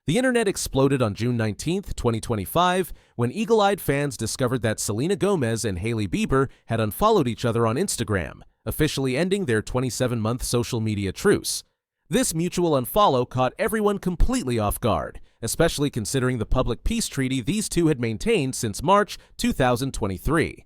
The internet exploded on June 19, 2025, when eagle-eyed fans discovered that Selena Gomez and Hailey Bieber had unfollowed each other on Instagram, officially ending their 27-month social media truce. This mutual unfollow caught everyone completely off guard, especially considering the public peace treaty these two had maintained since March 2023.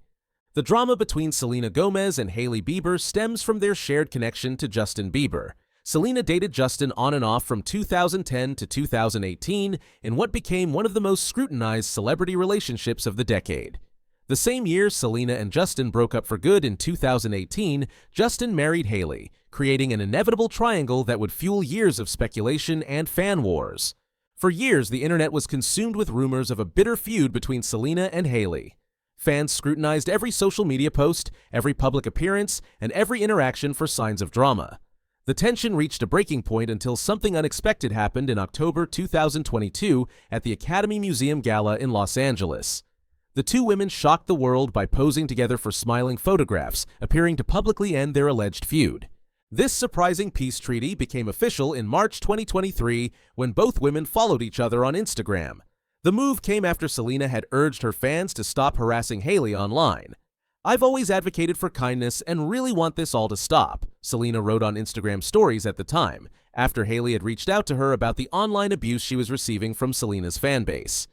The drama between Selena Gomez and Hailey Bieber stems from their shared connection to Justin Bieber. Selena dated Justin on and off from 2010 to 2018 in what became one of the most scrutinized celebrity relationships of the decade. The same year Selena and Justin broke up for good in 2018, Justin married Hailey, creating an inevitable triangle that would fuel years of speculation and fan wars. For years, the internet was consumed with rumors of a bitter feud between Selena and Hailey. Fans scrutinized every social media post, every public appearance, and every interaction for signs of drama. The tension reached a breaking point until something unexpected happened in October 2022 at the Academy Museum Gala in Los Angeles. The two women shocked the world by posing together for smiling photographs, appearing to publicly end their alleged feud. This surprising peace treaty became official in March 2023 when both women followed each other on Instagram. The move came after Selena had urged her fans to stop harassing Hailey online. "I've always advocated for kindness and really want this all to stop," Selena wrote on Instagram stories at the time, after Hailey had reached out to her about the online abuse she was receiving from Selena's fanbase.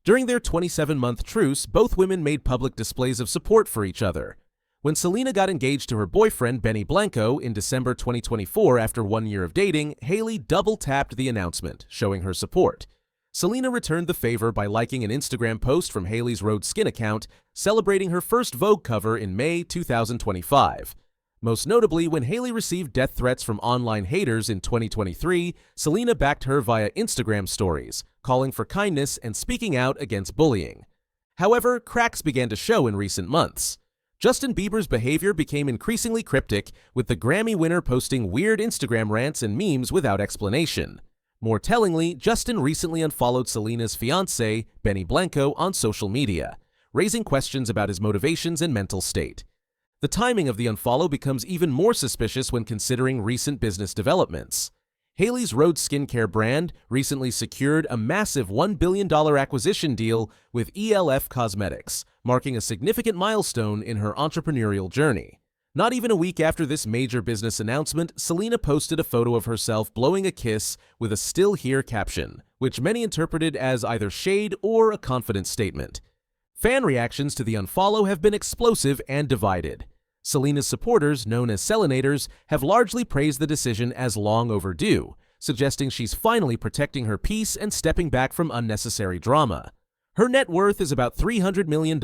During their 27-month truce, both women made public displays of support for each other. When Selena got engaged to her boyfriend Benny Blanco in December 2024 after 1 year of dating, Hailey double-tapped the announcement, showing her support. Selena returned the favor by liking an Instagram post from Hailey's Rhode skin account, celebrating her first Vogue cover in May 2025. Most notably, when Hailey received death threats from online haters in 2023, Selena backed her via Instagram stories, calling for kindness and speaking out against bullying. However, cracks began to show in recent months. Justin Bieber's behavior became increasingly cryptic, with the Grammy winner posting weird Instagram rants and memes without explanation. More tellingly, Justin recently unfollowed Selena's fiancé, Benny Blanco, on social media, raising questions about his motivations and mental state. The timing of the unfollow becomes even more suspicious when considering recent business developments. Hailey's Rhode skincare brand recently secured a massive $1 billion acquisition deal with ELF Cosmetics, marking a significant milestone in her entrepreneurial journey. Not even a week after this major business announcement, Selena posted a photo of herself blowing a kiss with a "Still Here" caption, which many interpreted as either shade or a confident statement. Fan reactions to the unfollow have been explosive and divided. Selena's supporters, known as Selenators, have largely praised the decision as long overdue, suggesting she's finally protecting her peace and stepping back from unnecessary drama. Her net worth is about $300 million,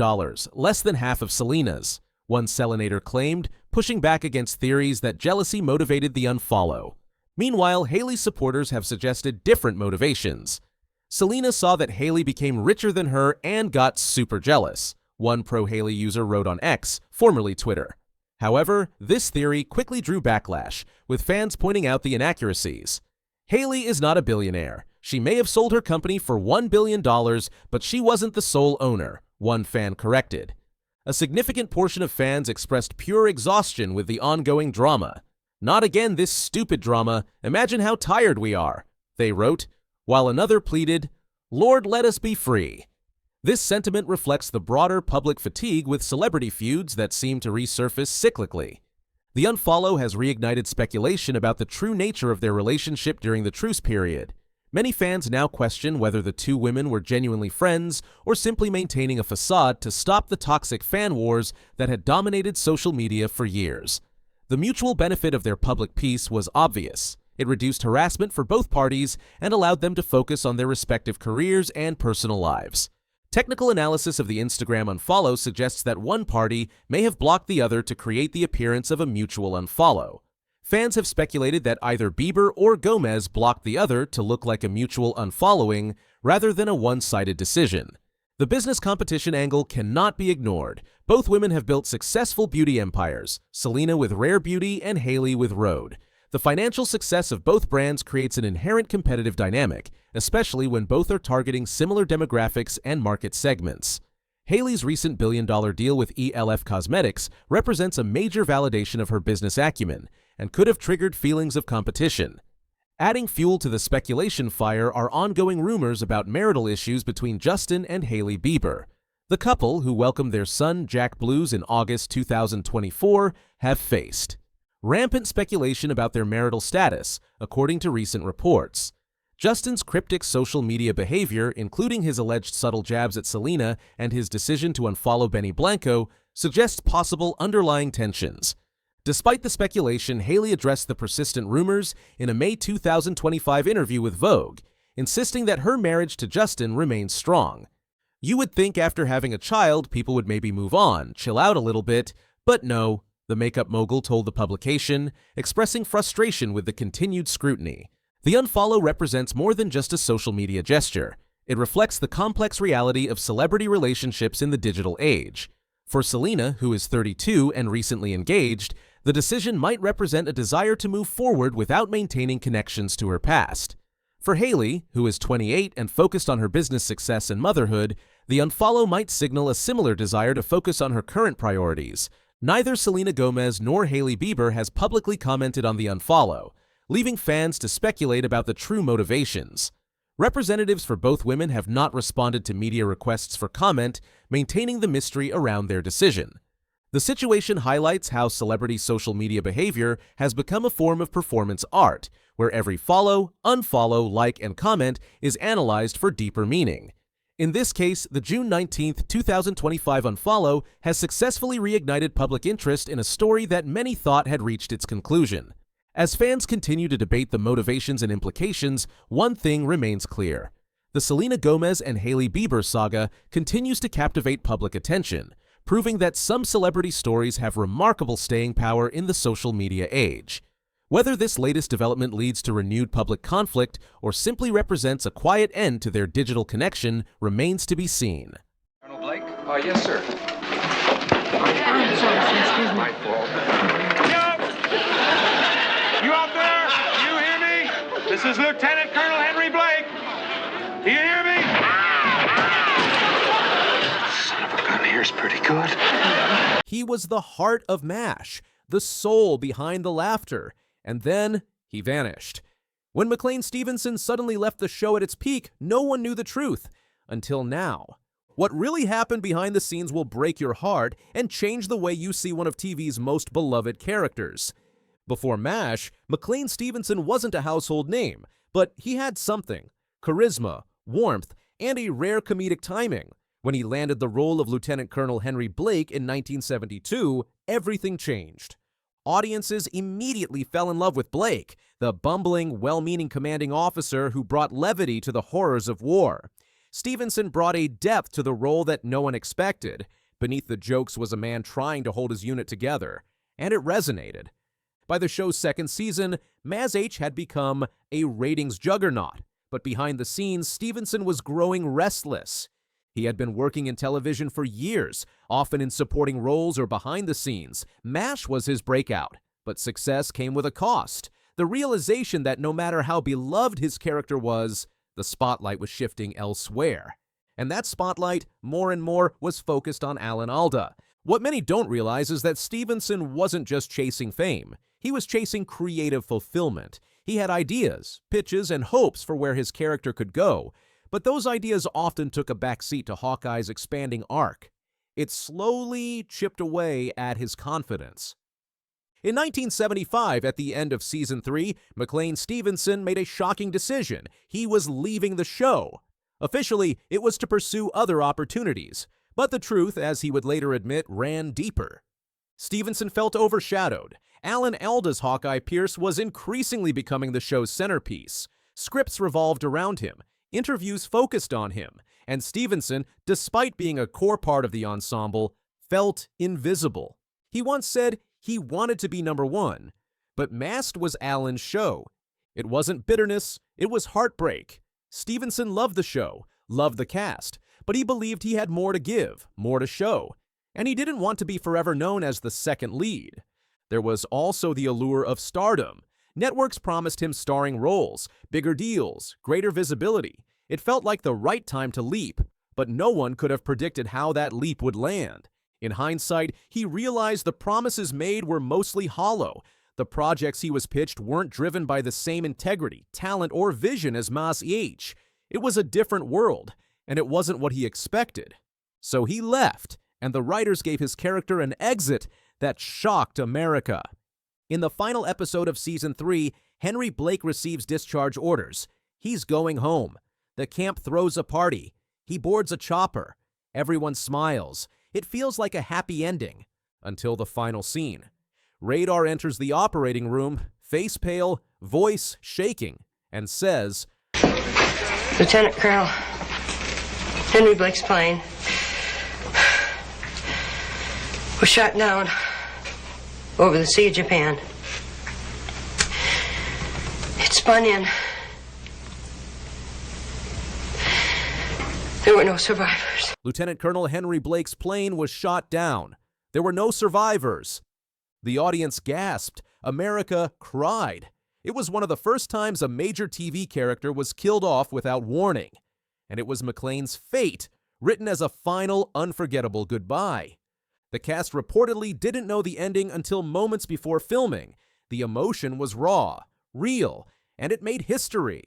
less than half of Selena's, one Selenator claimed, pushing back against theories that jealousy motivated the unfollow. Meanwhile, Hailey's supporters have suggested different motivations. Selena saw that Hailey became richer than her and got super jealous, one pro-Hailey user wrote on X, formerly Twitter. However, this theory quickly drew backlash, with fans pointing out the inaccuracies. Hailey is not a billionaire. She may have sold her company for $1 billion, but she wasn't the sole owner, one fan corrected. A significant portion of fans expressed pure exhaustion with the ongoing drama. "Not again this stupid drama, imagine how tired we are," they wrote, while another pleaded, "Lord, let us be free." This sentiment reflects the broader public fatigue with celebrity feuds that seem to resurface cyclically. The unfollow has reignited speculation about the true nature of their relationship during the truce period. Many fans now question whether the two women were genuinely friends or simply maintaining a facade to stop the toxic fan wars that had dominated social media for years. The mutual benefit of their public peace was obvious. It reduced harassment for both parties and allowed them to focus on their respective careers and personal lives. Technical analysis of the Instagram unfollow suggests that one party may have blocked the other to create the appearance of a mutual unfollow. Fans have speculated that either Bieber or Gomez blocked the other to look like a mutual unfollowing rather than a one-sided decision. The business competition angle cannot be ignored. Both women have built successful beauty empires, Selena with Rare Beauty and Hailey with Rhode. The financial success of both brands creates an inherent competitive dynamic, especially when both are targeting similar demographics and market segments. Hailey's recent billion-dollar deal with ELF Cosmetics represents a major validation of her business acumen and could have triggered feelings of competition. Adding fuel to the speculation fire are ongoing rumors about marital issues between Justin and Hailey Bieber. The couple, who welcomed their son Jack Blues in August 2024, have faced rampant speculation about their marital status, according to recent reports. Justin's cryptic social media behavior, including his alleged subtle jabs at Selena and his decision to unfollow Benny Blanco, suggests possible underlying tensions. Despite the speculation, Hailey addressed the persistent rumors in a May 2025 interview with Vogue, insisting that her marriage to Justin remains strong. You would think after having a child, people would maybe move on, chill out a little bit, but no, the makeup mogul told the publication, expressing frustration with the continued scrutiny. The Unfollow represents more than just a social media gesture. It reflects the complex reality of celebrity relationships in the digital age. For Selena, who is 32 and recently engaged, the decision might represent a desire to move forward without maintaining connections to her past. For Hailey, who is 28 and focused on her business success and motherhood, the Unfollow might signal a similar desire to focus on her current priorities. Neither Selena Gomez nor Hailey Bieber has publicly commented on the Unfollow, leaving fans to speculate about the true motivations. Representatives for both women have not responded to media requests for comment, maintaining the mystery around their decision. The situation highlights how celebrity social media behavior has become a form of performance art, where every follow, unfollow, like, and comment is analyzed for deeper meaning. In this case, the June 19, 2025 Unfollow has successfully reignited public interest in a story that many thought had reached its conclusion. As fans continue to debate the motivations and implications, one thing remains clear. The Selena Gomez and Hailey Bieber saga continues to captivate public attention, proving that some celebrity stories have remarkable staying power in the social media age. Whether this latest development leads to renewed public conflict or simply represents a quiet end to their digital connection remains to be seen. Colonel Blake? Yes, sir. Excuse me. My fault. You out there? Do you hear me? This is Lieutenant Colonel Henry Blake. Do you hear me? Son of a gun, here's pretty good. He was the heart of MASH, the soul behind the laughter, and then he vanished. When McLean Stevenson suddenly left the show at its peak, no one knew the truth, until now. What really happened behind the scenes will break your heart and change the way you see one of TV's most beloved characters. Before MASH, McLean Stevenson wasn't a household name, but he had something: charisma, warmth, and a rare comedic timing. When he landed the role of Lieutenant Colonel Henry Blake in 1972, everything changed. Audiences immediately fell in love with Blake, the bumbling, well-meaning commanding officer who brought levity to the horrors of war. Stevenson brought a depth to the role that no one expected. Beneath the jokes was a man trying to hold his unit together, and it resonated. By the show's second season, Maz H had become a ratings juggernaut, but behind the scenes, Stevenson was growing restless. He had been working in television for years, often in supporting roles or behind the scenes. MASH was his breakout, but success came with a cost. The realization that no matter how beloved his character was, the spotlight was shifting elsewhere. And that spotlight, more and more, was focused on Alan Alda. What many don't realize is that Stevenson wasn't just chasing fame. He was chasing creative fulfillment. He had ideas, pitches, and hopes for where his character could go, but those ideas often took a backseat to Hawkeye's expanding arc. It slowly chipped away at his confidence. In 1975, at the end of Season 3, McLean Stevenson made a shocking decision. He was leaving the show. Officially, it was to pursue other opportunities, but the truth, as he would later admit, ran deeper. Stevenson felt overshadowed. Alan Alda's Hawkeye Pierce was increasingly becoming the show's centerpiece. Scripts revolved around him. Interviews focused on him, and Stevenson, despite being a core part of the ensemble, felt invisible. He once said he wanted to be number one, but Masked was Alan's show. It wasn't bitterness, it was heartbreak. Stevenson loved the show, loved the cast, but he believed he had more to give, more to show, and he didn't want to be forever known as the second lead. There was also the allure of stardom. Networks promised him starring roles, bigger deals, greater visibility. It felt like the right time to leap, but no one could have predicted how that leap would land. In hindsight, he realized the promises made were mostly hollow. The projects he was pitched weren't driven by the same integrity, talent, or vision as Maz H. It was a different world, and it wasn't what he expected. So he left, and the writers gave his character an exit that shocked America. In the final episode of Season 3, Henry Blake receives discharge orders. He's going home. The camp throws a party. He boards a chopper. Everyone smiles. It feels like a happy ending, until the final scene. Radar enters the operating room, face pale, voice shaking, and says, Lieutenant Colonel, Henry Blake's plane was shot down over the Sea of Japan. It spun in. There were no survivors. Lieutenant Colonel Henry Blake's plane was shot down. There were no survivors. The audience gasped. America cried. It was one of the first times a major TV character was killed off without warning. And it was McClane's fate, written as a final, unforgettable goodbye. The cast reportedly didn't know the ending until moments before filming. The emotion was raw, real, and it made history.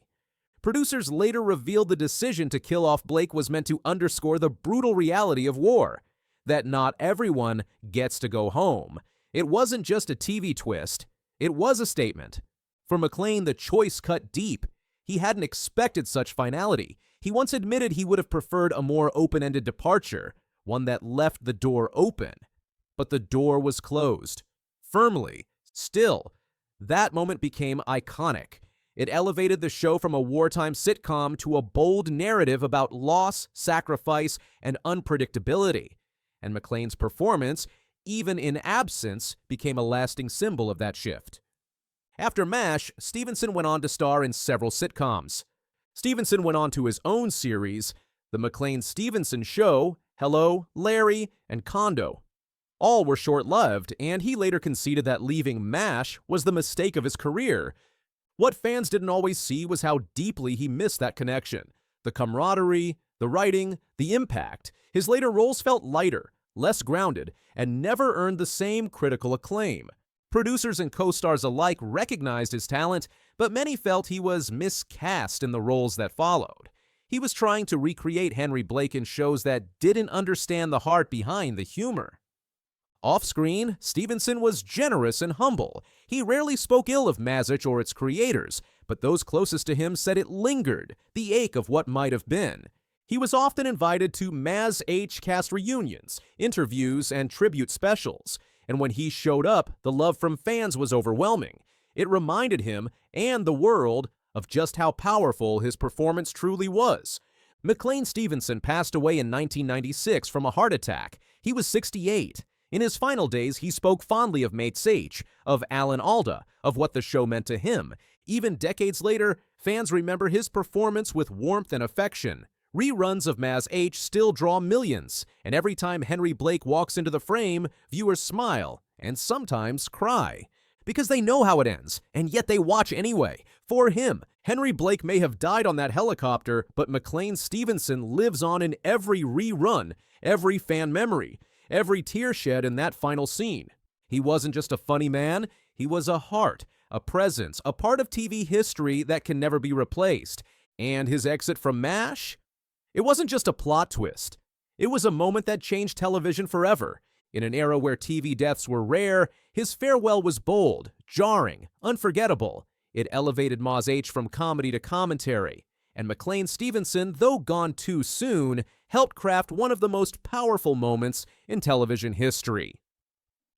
Producers later revealed the decision to kill off Blake was meant to underscore the brutal reality of war, that not everyone gets to go home. It wasn't just a TV twist, it was a statement. For McClane, the choice cut deep. He hadn't expected such finality. He once admitted he would have preferred a more open-ended departure, one that left the door open. But the door was closed. Firmly. Still. That moment became iconic. It elevated the show from a wartime sitcom to a bold narrative about loss, sacrifice, and unpredictability. And McClane's performance, even in absence, became a lasting symbol of that shift. After MASH, Stevenson went on to star in several sitcoms. Stevenson went on to his own series, The McClane-Stevenson Show, Hello, Larry, and Condo. All were short-lived, and he later conceded that leaving MASH was the mistake of his career. What fans didn't always see was how deeply he missed that connection. The camaraderie, the writing, the impact. His later roles felt lighter, less grounded, and never earned the same critical acclaim. Producers and co-stars alike recognized his talent, but many felt he was miscast in the roles that followed. He was trying to recreate Henry Blake in shows that didn't understand the heart behind the humor. Off-screen, Stevenson was generous and humble. He rarely spoke ill of Mazich or its creators, but those closest to him said it lingered, the ache of what might have been. He was often invited to Maz H cast reunions, interviews, and tribute specials, and when he showed up, the love from fans was overwhelming. It reminded him, and the world, of just how powerful his performance truly was. McClane-Stevenson passed away in 1996 from a heart attack. He was 68. In his final days, he spoke fondly of Mates H, of Alan Alda, of what the show meant to him. Even decades later, fans remember his performance with warmth and affection. Reruns of Maz H still draw millions, and every time Henry Blake walks into the frame, viewers smile and sometimes cry. Because they know how it ends, and yet they watch anyway. For him, Henry Blake may have died on that helicopter, but McClane-Stevenson lives on in every rerun, every fan memory, every tear shed in that final scene. He wasn't just a funny man, he was a heart, a presence, a part of TV history that can never be replaced. And his exit from MASH? It wasn't just a plot twist. It was a moment that changed television forever. In an era where TV deaths were rare, his farewell was bold, jarring, unforgettable. It elevated Maz H from comedy to commentary. And McClane-Stevenson, though gone too soon, helped craft one of the most powerful moments in television history.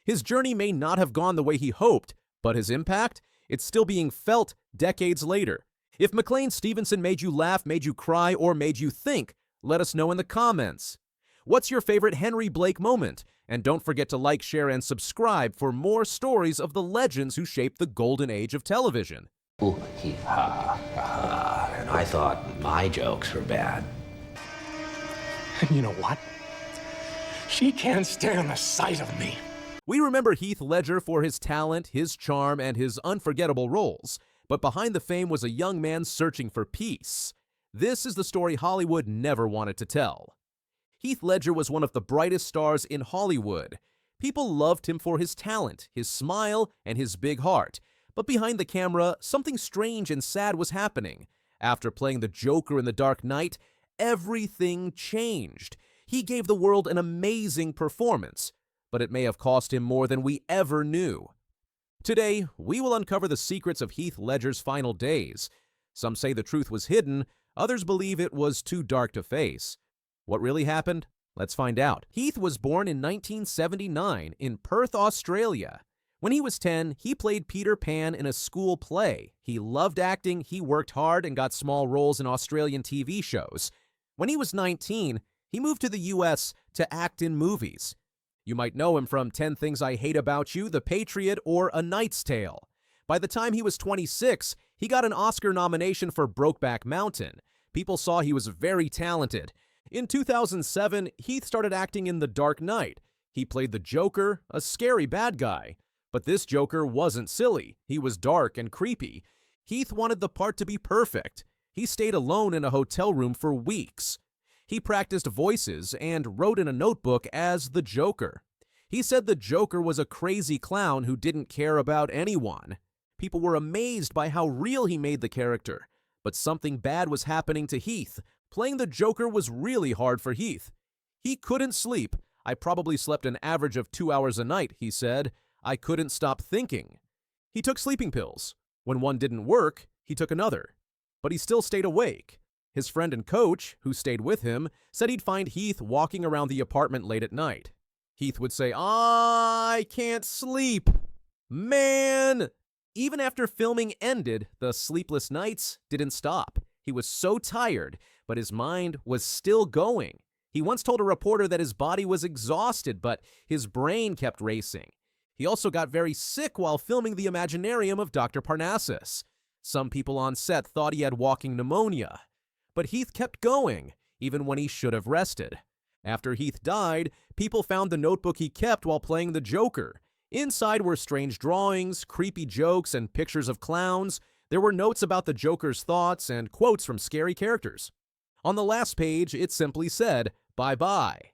His journey may not have gone the way he hoped, but his impact? It's still being felt decades later. If McClane-Stevenson made you laugh, made you cry, or made you think, let us know in the comments. What's your favorite Henry Blake moment? And don't forget to like, share, and subscribe for more stories of the legends who shaped the golden age of television. Ooh, ha, ha, and I thought my jokes were bad. And you know what? She can't stand the sight of me. We remember Heath Ledger for his talent, his charm, and his unforgettable roles. But behind the fame was a young man searching for peace. This is the story Hollywood never wanted to tell. Heath Ledger was one of the brightest stars in Hollywood. People loved him for his talent, his smile, and his big heart. But behind the camera, something strange and sad was happening. After playing the Joker in The Dark Knight, everything changed. He gave the world an amazing performance, but it may have cost him more than we ever knew. Today, we will uncover the secrets of Heath Ledger's final days. Some say the truth was hidden, others believe it was too dark to face. What really happened? Let's find out. Heath was born in 1979 in Perth, Australia. When he was 10, he played Peter Pan in a school play. He loved acting, he worked hard, and got small roles in Australian TV shows. When he was 19, he moved to the US to act in movies. You might know him from 10 Things I Hate About You, The Patriot, or A Knight's Tale. By the time he was 26, he got an Oscar nomination for Brokeback Mountain. People saw he was very talented. In 2007, Heath started acting in The Dark Knight. He played the Joker, a scary bad guy. But this Joker wasn't silly. He was dark and creepy. Heath wanted the part to be perfect. He stayed alone in a hotel room for weeks. He practiced voices and wrote in a notebook as the Joker. He said the Joker was a crazy clown who didn't care about anyone. People were amazed by how real he made the character. But something bad was happening to Heath. Playing the Joker was really hard for Heath. He couldn't sleep. I probably slept an average of 2 hours a night, he said. I couldn't stop thinking. He took sleeping pills. When one didn't work, he took another. But he still stayed awake. His friend and coach, who stayed with him, said he'd find Heath walking around the apartment late at night. Heath would say, "I can't sleep. Man!" Even after filming ended, the sleepless nights didn't stop. He was so tired, but his mind was still going. He once told a reporter that his body was exhausted, but his brain kept racing. He also got very sick while filming the Imaginarium of Dr. Parnassus. Some people on set thought he had walking pneumonia. But Heath kept going, even when he should have rested. After Heath died, people found the notebook he kept while playing the Joker. Inside were strange drawings, creepy jokes, and pictures of clowns. There were notes about the Joker's thoughts and quotes from scary characters. On the last page, it simply said, "Bye-bye."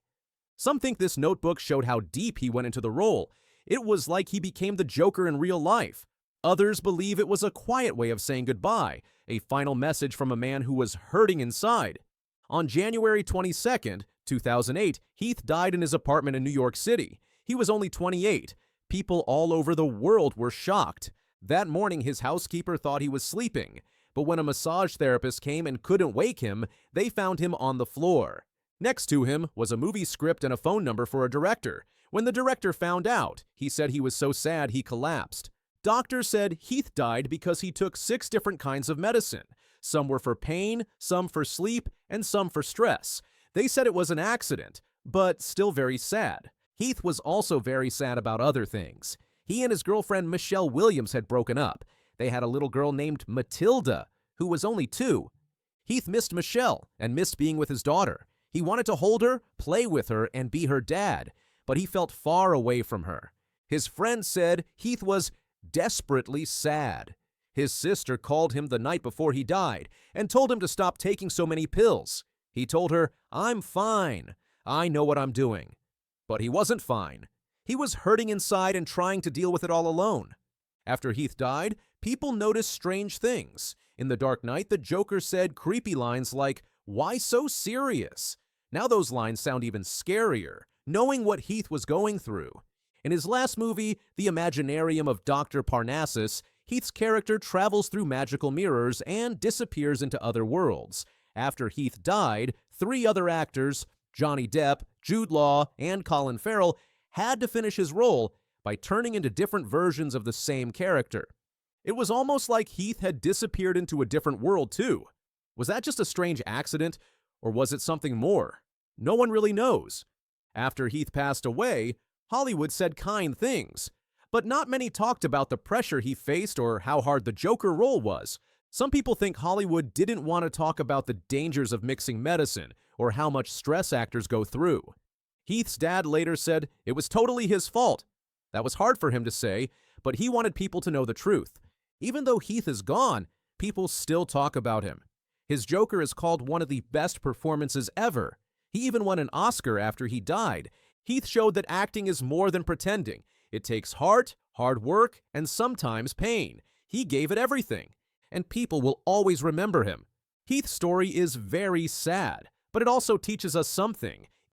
Some think this notebook showed how deep he went into the role. It was like he became the Joker in real life. Others believe it was a quiet way of saying goodbye, a final message from a man who was hurting inside. On January 22nd, 2008, Heath died in his apartment in New York City. He was only 28. People all over the world were shocked. That morning, his housekeeper thought he was sleeping, but when a massage therapist came and couldn't wake him, they found him on the floor. Next to him was a movie script and a phone number for a director. When the director found out, he said he was so sad he collapsed. Doctors said Heath died because he took 6 different kinds of medicine. Some were for pain, some for sleep, and some for stress. They said it was an accident, but still very sad. Heath was also very sad about other things. He and his girlfriend Michelle Williams had broken up. They had a little girl named Matilda, who was only 2. Heath missed Michelle and missed being with his daughter. He wanted to hold her, play with her, and be her dad, but he felt far away from her. His friend said Heath was desperately sad. His sister called him the night before he died and told him to stop taking so many pills. He told her, "I'm fine. I know what I'm doing." But he wasn't fine. He was hurting inside and trying to deal with it all alone. After Heath died, people noticed strange things. In The Dark Knight, the Joker said creepy lines like, "Why so serious?" Now those lines sound even scarier, knowing what Heath was going through. In his last movie, The Imaginarium of Dr. Parnassus, Heath's character travels through magical mirrors and disappears into other worlds. After Heath died, 3 other actors, Johnny Depp, Jude Law, and Colin Farrell, had to finish his role by turning into different versions of the same character. It was almost like Heath had disappeared into a different world too. Was that just a strange accident, or was it something more? No one really knows. After Heath passed away, Hollywood said kind things, but not many talked about the pressure he faced or how hard the Joker role was. Some people think Hollywood didn't want to talk about the dangers of mixing medicine or how much stress actors go through. Heath's dad later said it was totally his fault. That was hard for him to say, but he wanted people to know the truth. Even though Heath is gone, people still talk about him. His Joker is called one of the best performances ever. He even won an Oscar after he died. Heath showed that acting is more than pretending. It takes heart, hard work, and sometimes pain. He gave it everything, and people will always remember him. Heath's story is very sad, but it also teaches us something.